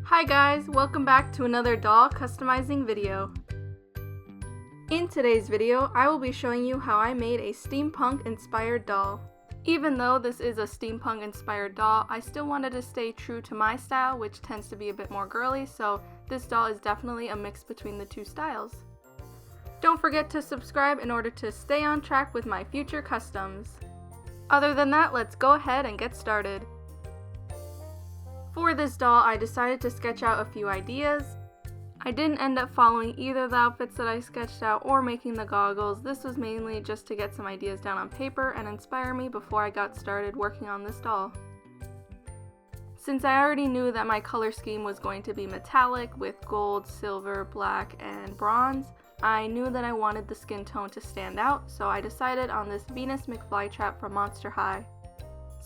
Hi guys, welcome back to another doll customizing video. In today's video, I will be showing you how I made a steampunk inspired doll. Even though this is a steampunk inspired doll, I still wanted to stay true to my style, which tends to be a bit more girly, so this doll is definitely a mix between the two styles. Don't forget to subscribe in order to stay on track with my future customs. Other than that, let's go ahead and get started. For this doll, I decided to sketch out a few ideas. I didn't end up following either of the outfits that I sketched out or making the goggles. This was mainly just to get some ideas down on paper and inspire me before I got started working on this doll. Since I already knew that my color scheme was going to be metallic with gold, silver, black, and bronze, I knew that I wanted the skin tone to stand out, so I decided on this Venus McFlytrap from Monster High.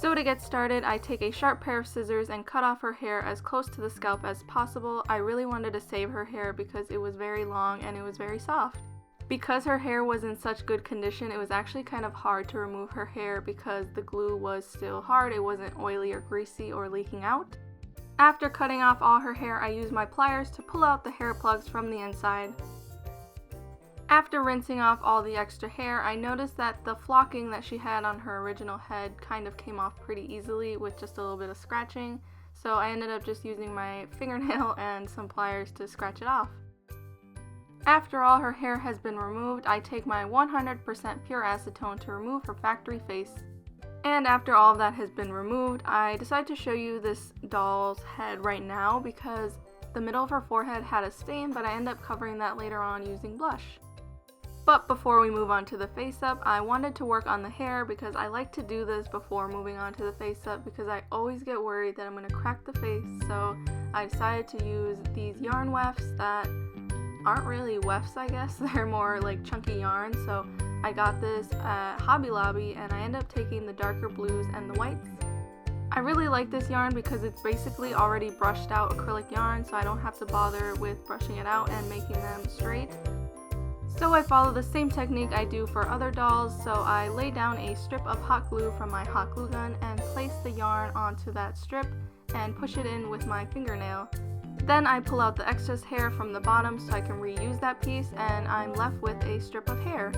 So to get started, I take a sharp pair of scissors and cut off her hair as close to the scalp as possible. I really wanted to save her hair because it was very long and it was very soft. Because her hair was in such good condition, it was actually kind of hard to remove her hair because the glue was still hard, it wasn't oily or greasy or leaking out. After cutting off all her hair, I used my pliers to pull out the hair plugs from the inside. After rinsing off all the extra hair, I noticed that the flocking that she had on her original head kind of came off pretty easily with just a little bit of scratching, so I ended up just using my fingernail and some pliers to scratch it off. After all her hair has been removed, I take my 100% pure acetone to remove her factory face. And after all of that has been removed, I decided to show you this doll's head right now because the middle of her forehead had a stain, but I ended up covering that later on using blush. But before we move on to the face up, I wanted to work on the hair because I like to do this before moving on to the face up because I always get worried that I'm going to crack the face, so I decided to use these yarn wefts that aren't really wefts, I guess. They're more like chunky yarn, so I got this at Hobby Lobby and I ended up taking the darker blues and the whites. I really like this yarn because it's basically already brushed out acrylic yarn, so I don't have to bother with brushing it out and making them straight. So I follow the same technique I do for other dolls, so I lay down a strip of hot glue from my hot glue gun and place the yarn onto that strip and push it in with my fingernail. Then I pull out the excess hair from the bottom so I can reuse that piece, and I'm left with a strip of hair.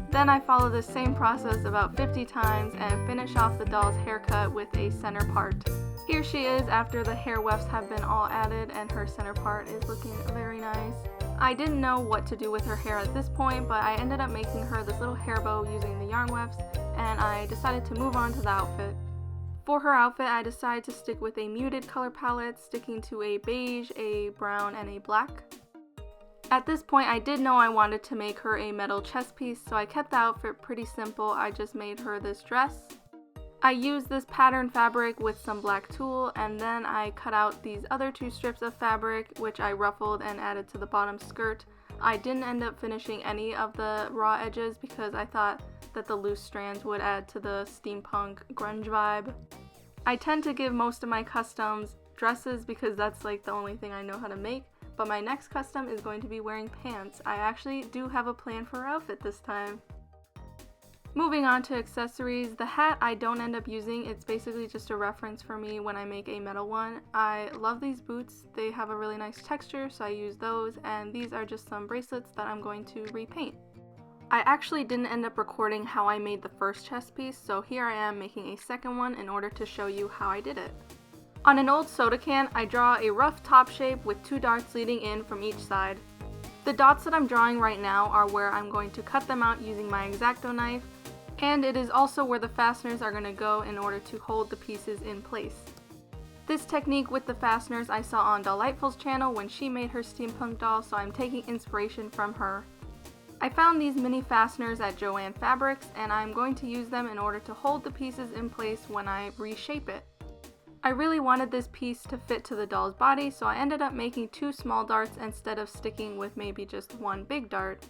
Then I follow the same process about 50 times and finish off the doll's haircut with a center part. Here she is after the hair wefts have been all added and her center part is looking very nice. I didn't know what to do with her hair at this point, but I ended up making her this little hair bow using the yarn wefts, and I decided to move on to the outfit. For her outfit, I decided to stick with a muted color palette, sticking to a beige, a brown, and a black. At this point, I did know I wanted to make her a metal chest piece, so I kept the outfit pretty simple. I just made her this dress. I used this pattern fabric with some black tulle, and then I cut out these other two strips of fabric, which I ruffled and added to the bottom skirt. I didn't end up finishing any of the raw edges because I thought that the loose strands would add to the steampunk grunge vibe. I tend to give most of my customs dresses because that's like the only thing I know how to make, but my next custom is going to be wearing pants. I actually do have a plan for her outfit this time. Moving on to accessories, the hat I don't end up using. It's basically just a reference for me when I make a metal one. I love these boots. They have a really nice texture, so I use those, and these are just some bracelets that I'm going to repaint. I actually didn't end up recording how I made the first chest piece, so here I am making a second one in order to show you how I did it. On an old soda can, I draw a rough top shape with two darts leading in from each side. The dots that I'm drawing right now are where I'm going to cut them out using my X-Acto knife, and it is also where the fasteners are going to go in order to hold the pieces in place. This technique with the fasteners I saw on Delightful's channel when she made her steampunk doll, so I'm taking inspiration from her. I found these mini fasteners at Joann Fabrics, and I'm going to use them in order to hold the pieces in place when I reshape it. I really wanted this piece to fit to the doll's body, so I ended up making two small darts instead of sticking with maybe just one big dart.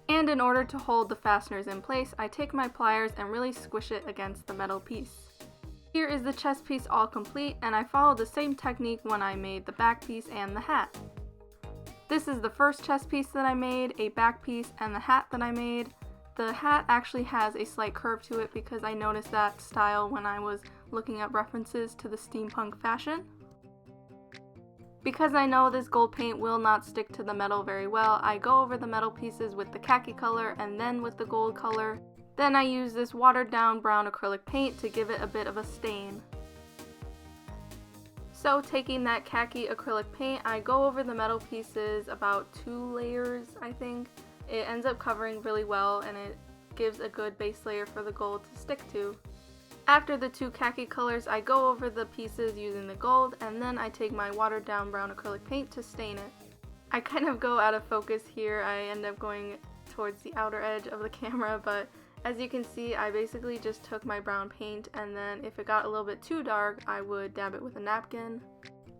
And in order to hold the fasteners in place, I take my pliers and really squish it against the metal piece. Here is the chest piece all complete, and I followed the same technique when I made the back piece and the hat. This is the first chest piece that I made, a back piece, and the hat that I made. The hat actually has a slight curve to it because I noticed that style when I was looking up references to the steampunk fashion. Because I know this gold paint will not stick to the metal very well, I go over the metal pieces with the khaki color and then with the gold color. Then I use this watered down brown acrylic paint to give it a bit of a stain. So taking that khaki acrylic paint, I go over the metal pieces about 2 layers, I think. It ends up covering really well and it gives a good base layer for the gold to stick to. After the 2 khaki colors, I go over the pieces using the gold, and then I take my watered down brown acrylic paint to stain it. I kind of go out of focus here. I end up going towards the outer edge of the camera, but as you can see, I basically just took my brown paint, and then if it got a little bit too dark, I would dab it with a napkin.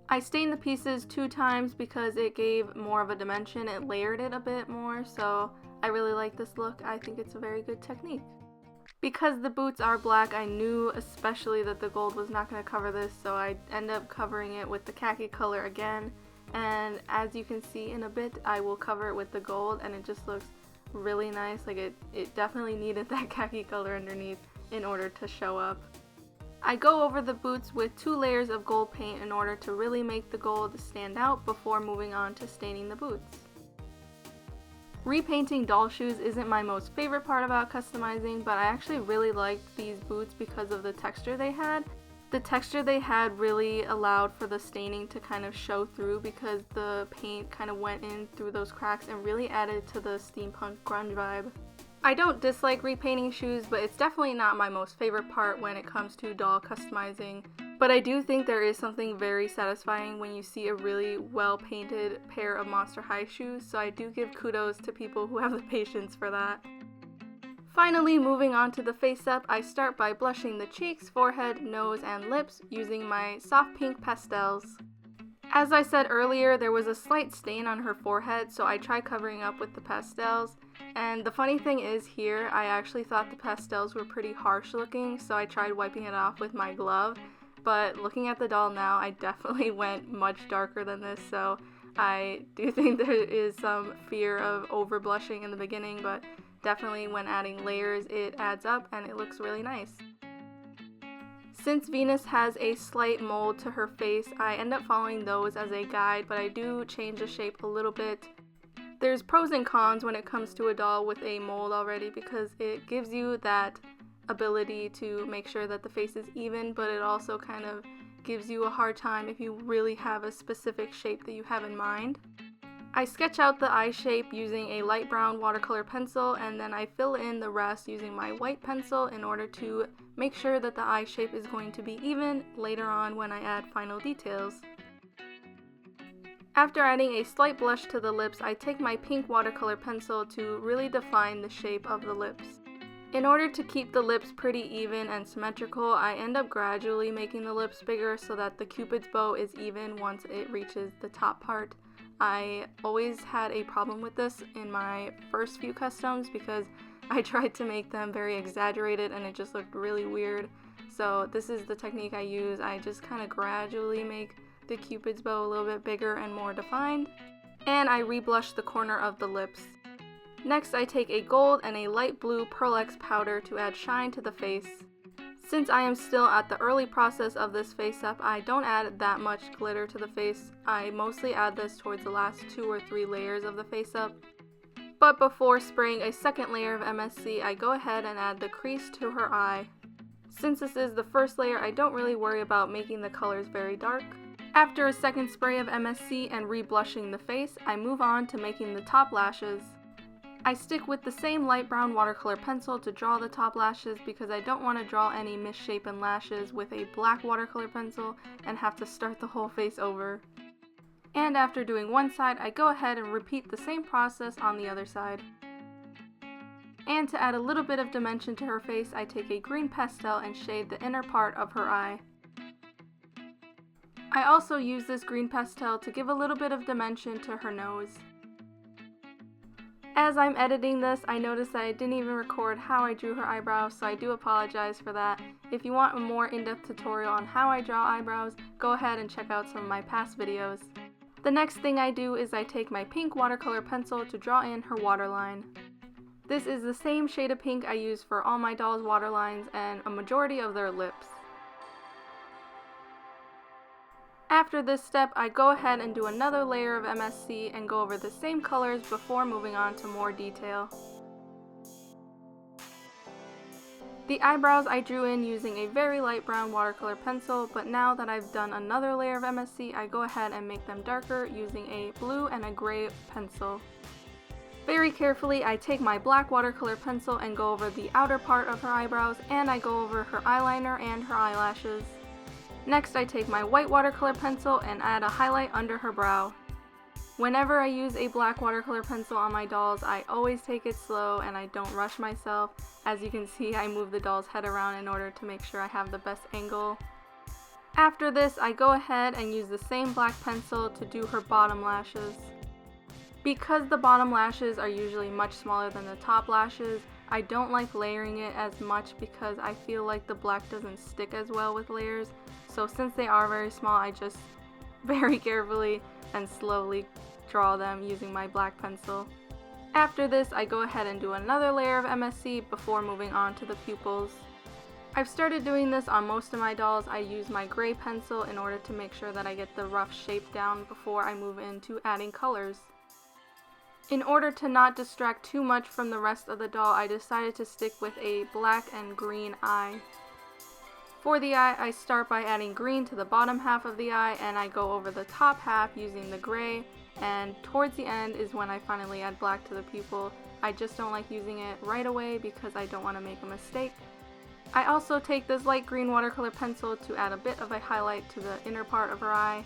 I stained the pieces 2 times because it gave more of a dimension. It layered it a bit more, so I really like this look. I think it's a very good technique. Because the boots are black, I knew especially that the gold was not going to cover this, so I end up covering it with the khaki color again. And as you can see in a bit, I will cover it with the gold, and it just looks really nice. Like it definitely needed that khaki color underneath in order to show up. I go over the boots with 2 layers of gold paint in order to really make the gold stand out before moving on to staining the boots. Repainting doll shoes isn't my most favorite part about customizing, but I actually really liked these boots because of the texture they had. The texture they had really allowed for the staining to kind of show through because the paint kind of went in through those cracks and really added to the steampunk grunge vibe. I don't dislike repainting shoes, but it's definitely not my most favorite part when it comes to doll customizing. But I do think there is something very satisfying when you see a really well painted pair of Monster High shoes, so I do give kudos to people who have the patience for that. Finally, moving on to the face up, I start by blushing the cheeks, forehead, nose, and lips using my soft pink pastels. As I said earlier, there was a slight stain on her forehead, so I tried covering up with the pastels. And the funny thing is here, I actually thought the pastels were pretty harsh looking, so I tried wiping it off with my glove. But looking at the doll now, I definitely went much darker than this, so I do think there is some fear of over blushing in the beginning, but definitely when adding layers it adds up and it looks really nice. Since Venus has a slight mold to her face, I end up following those as a guide, but I do change the shape a little bit. There's pros and cons when it comes to a doll with a mold already because it gives you that ability to make sure that the face is even, but it also kind of gives you a hard time if you really have a specific shape that you have in mind. I sketch out the eye shape using a light brown watercolor pencil, and then I fill in the rest using my white pencil in order to make sure that the eye shape is going to be even later on when I add final details. After adding a slight blush to the lips, I take my pink watercolor pencil to really define the shape of the lips. In order to keep the lips pretty even and symmetrical, I end up gradually making the lips bigger so that the cupid's bow is even once it reaches the top part. I always had a problem with this in my first few customs because I tried to make them very exaggerated and it just looked really weird. So this is the technique I use. I just kind of gradually make the cupid's bow a little bit bigger and more defined, and I reblush the corner of the lips. Next, I take a gold and a light blue Pearl X powder to add shine to the face. Since I am still at the early process of this face up, I don't add that much glitter to the face. I mostly add this towards the last 2 or 3 layers of the face up. But before spraying a second layer of MSC, I go ahead and add the crease to her eye. Since this is the first layer, I don't really worry about making the colors very dark. After a second spray of MSC and reblushing the face, I move on to making the top lashes. I stick with the same light brown watercolor pencil to draw the top lashes because I don't want to draw any misshapen lashes with a black watercolor pencil and have to start the whole face over. And after doing one side, I go ahead and repeat the same process on the other side. And to add a little bit of dimension to her face, I take a green pastel and shade the inner part of her eye. I also use this green pastel to give a little bit of dimension to her nose. As I'm editing this, I noticed that I didn't even record how I drew her eyebrows, so I do apologize for that. If you want a more in-depth tutorial on how I draw eyebrows, go ahead and check out some of my past videos. The next thing I do is I take my pink watercolor pencil to draw in her waterline. This is the same shade of pink I use for all my dolls' waterlines and a majority of their lips. After this step, I go ahead and do another layer of MSC and go over the same colors before moving on to more detail. The eyebrows I drew in using a very light brown watercolor pencil, but now that I've done another layer of MSC, I go ahead and make them darker using a blue and a gray pencil. Very carefully, I take my black watercolor pencil and go over the outer part of her eyebrows, and I go over her eyeliner and her eyelashes. Next, I take my white watercolor pencil and add a highlight under her brow. Whenever I use a black watercolor pencil on my dolls, I always take it slow and I don't rush myself. As you can see, I move the doll's head around in order to make sure I have the best angle. After this, I go ahead and use the same black pencil to do her bottom lashes. Because the bottom lashes are usually much smaller than the top lashes, I don't like layering it as much because I feel like the black doesn't stick as well with layers. So since they are very small, I just very carefully and slowly draw them using my black pencil. After this, I go ahead and do another layer of MSC before moving on to the pupils. I've started doing this on most of my dolls. I use my gray pencil in order to make sure that I get the rough shape down before I move into adding colors. In order to not distract too much from the rest of the doll, I decided to stick with a black and green eye. For the eye, I start by adding green to the bottom half of the eye, and I go over the top half using the gray, and towards the end is when I finally add black to the pupil. I just don't like using it right away because I don't want to make a mistake. I also take this light green watercolor pencil to add a bit of a highlight to the inner part of her eye.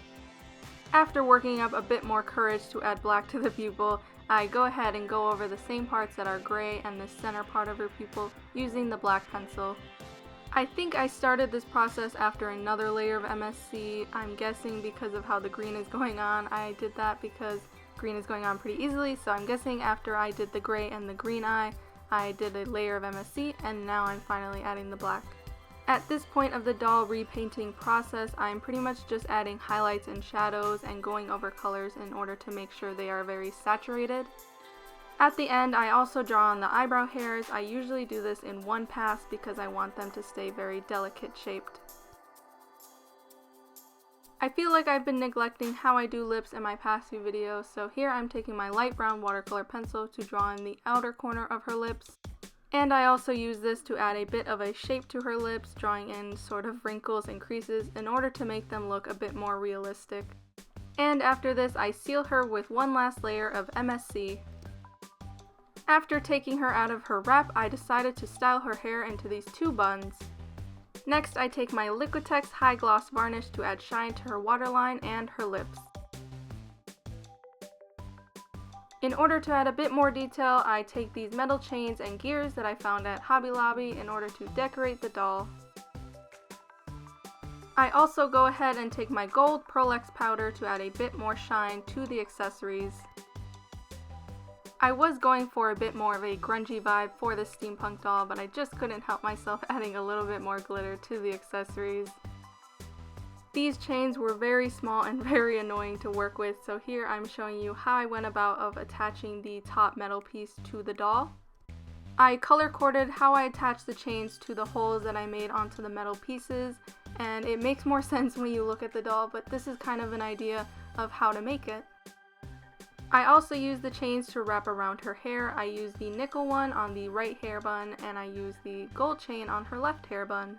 After working up a bit more courage to add black to the pupil, I go ahead and go over the same parts that are gray and the center part of her pupil using the black pencil. I think I started this process after another layer of MSC. I'm guessing because of how the green is going on. I did that because green is going on pretty easily, so I'm guessing after I did the gray and the green eye, I did a layer of MSC, and now I'm finally adding the black. At this point of the doll repainting process, I'm pretty much just adding highlights and shadows and going over colors in order to make sure they are very saturated. At the end, I also draw on the eyebrow hairs. I usually do this in one pass because I want them to stay very delicate shaped. I feel like I've been neglecting how I do lips in my past few videos, so here I'm taking my light brown watercolor pencil to draw in the outer corner of her lips. And I also use this to add a bit of a shape to her lips, drawing in sort of wrinkles and creases in order to make them look a bit more realistic. And after this, I seal her with one last layer of MSC. After taking her out of her wrap, I decided to style her hair into these two buns. Next, I take my Liquitex High Gloss Varnish to add shine to her waterline and her lips. In order to add a bit more detail, I take these metal chains and gears that I found at Hobby Lobby in order to decorate the doll. I also go ahead and take my gold Pearl-X powder to add a bit more shine to the accessories. I was going for a bit more of a grungy vibe for this steampunk doll, but I just couldn't help myself adding a little bit more glitter to the accessories. These chains were very small and very annoying to work with, so here I'm showing you how I went about of attaching the top metal piece to the doll. I color coded how I attached the chains to the holes that I made onto the metal pieces, and it makes more sense when you look at the doll, but this is kind of an idea of how to make it. I also use the chains to wrap around her hair. I use the nickel one on the right hair bun, and I use the gold chain on her left hair bun.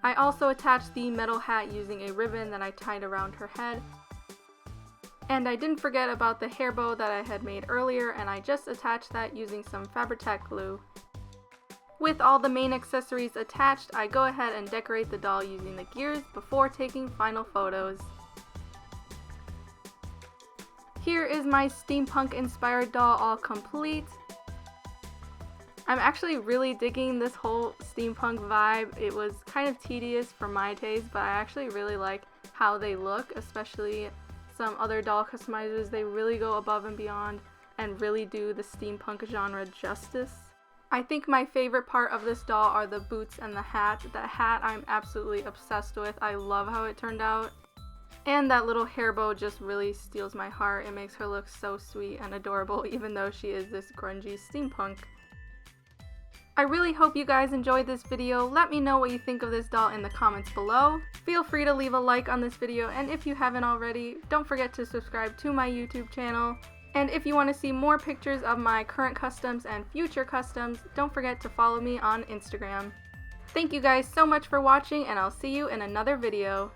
I also attached the metal hat using a ribbon that I tied around her head. And I didn't forget about the hair bow that I had made earlier, and I just attached that using some Fabri-Tac glue. With all the main accessories attached, I go ahead and decorate the doll using the gears before taking final photos. Here is my steampunk inspired doll all complete. I'm actually really digging this whole steampunk vibe. It was kind of tedious for my taste, but I actually really like how they look, especially some other doll customizers. They really go above and beyond and really do the steampunk genre justice. I think my favorite part of this doll are the boots and the hat. That hat I'm absolutely obsessed with. I love how it turned out. And that little hair bow just really steals my heart. It makes her look so sweet and adorable, even though she is this grungy steampunk. I really hope you guys enjoyed this video. Let me know what you think of this doll in the comments below. Feel free to leave a like on this video, and if you haven't already, don't forget to subscribe to my YouTube channel. And if you want to see more pictures of my current customs and future customs, don't forget to follow me on Instagram. Thank you guys so much for watching, and I'll see you in another video.